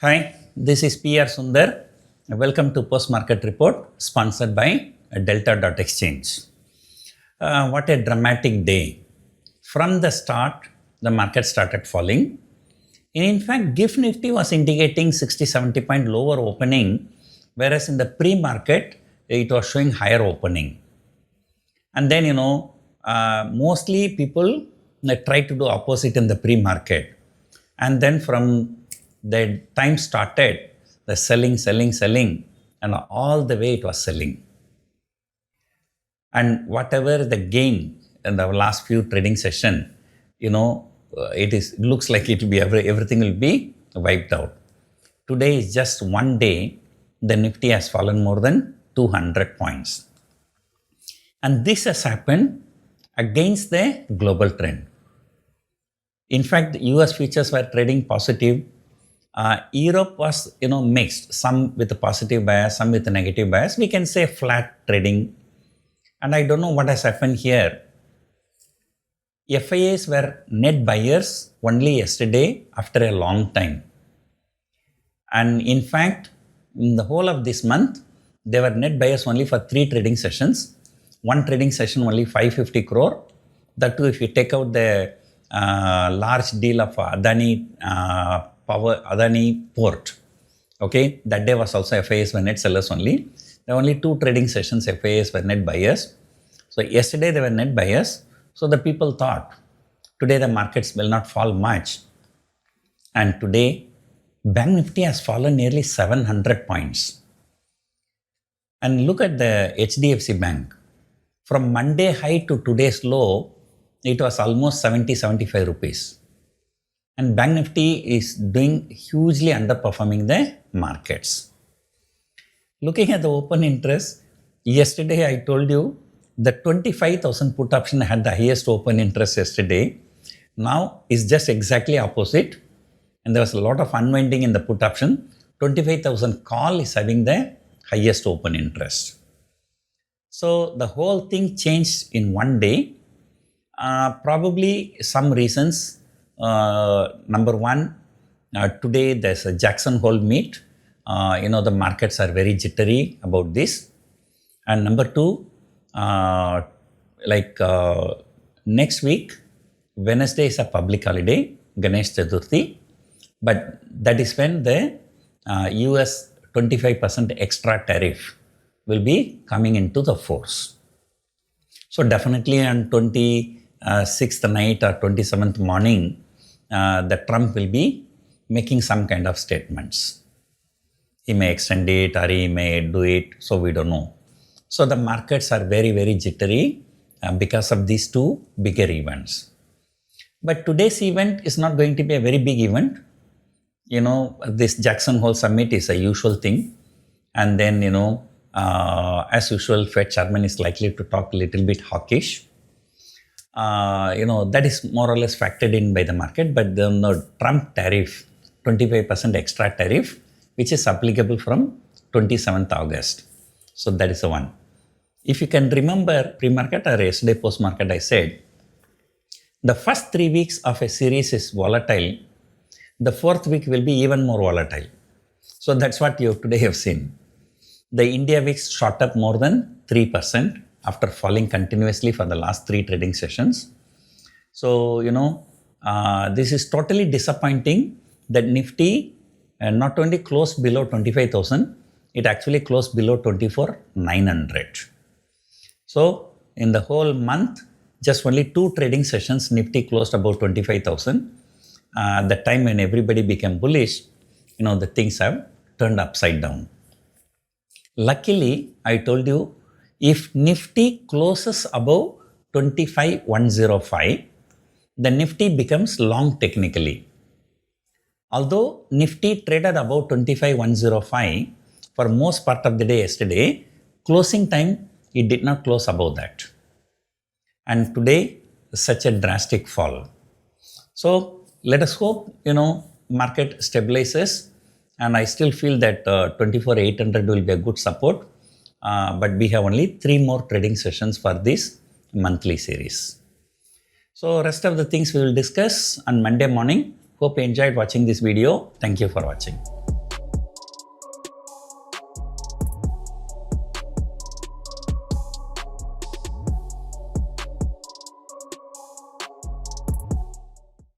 Hi, this is PR Sundar. Welcome to Post Market Report sponsored by Delta.Exchange. What a dramatic day. From the start, the market started falling. In fact, Bank Nifty was indicating 60-70 point lower opening, whereas in the pre-market, it was showing higher opening. And then, mostly people try to do opposite in the pre-market. And then from the time started, the selling, and all the way it was selling. And whatever the gain in the last few trading session, it looks like it will be everything will be wiped out. Today is just one day, the Nifty has fallen more than 200 points. And this has happened against the global trend. In fact, US futures were trading positive. Europe was, mixed, some with a positive bias, some with a negative bias. We can say flat trading. And I don't know what has happened here. FIIs were net buyers only yesterday after a long time. And in fact, in the whole of this month, they were net buyers only for 3 trading sessions. One trading session only 550 crore. That too, if you take out the large deal of Adani port, okay, that day was also FIIs were net sellers only. There were only 2 trading sessions, FIIs were net buyers. So yesterday they were net buyers. So the people thought, today the markets will not fall much. And today, Bank Nifty has fallen nearly 700 points. And look at the HDFC Bank. From Monday high to today's low, it was almost 70-75 rupees. And Bank Nifty is doing hugely underperforming the markets. Looking at the open interest, yesterday I told you the 25,000 put option had the highest open interest yesterday. Now is just exactly opposite. And there was a lot of unwinding in the put option. 25,000 call is having the highest open interest. So the whole thing changed in one day. Probably some reasons. Number one, today there's a Jackson Hole meet. The markets are very jittery about this. And number two, next week, Wednesday is a public holiday, Ganesh Chaturthi. But that is when the US 25% extra tariff will be coming into the force. So definitely on 26th night or 27th morning, the Trump will be making some kind of statements. He may extend it or he may do it, so we don't know. So the markets are very, very jittery because of these 2 bigger events. But today's event is not going to be a very big event. This Jackson Hole summit is a usual thing. And then, as usual, Fed chairman is likely to talk a little bit hawkish. That is more or less factored in by the market. But the Trump tariff, 25% extra tariff, which is applicable from 27th August. So that is the one. If you can remember pre-market or yesterday post-market, I said, the first 3 weeks of a series is volatile. The 4th week will be even more volatile. So that's what you today have seen. The India VIX shot up more than 3% after falling continuously for the last 3 trading sessions. So, this is totally disappointing that Nifty not only closed below 25,000, it actually closed below 24,900. So, in the whole month, just only 2 trading sessions, Nifty closed about 25,000. The time when everybody became bullish, the things have turned upside down. Luckily, I told you, if Nifty closes above 25,105, the Nifty becomes long technically. Although Nifty traded above 25,105 for most part of the day yesterday, closing time, it did not close above that. And today, such a drastic fall. So let us hope, market stabilizes. And I still feel that 24,800 will be a good support. But we have only 3 more trading sessions for this monthly series. So rest of the things we will discuss on Monday morning. Hope you enjoyed watching this video. Thank you for watching.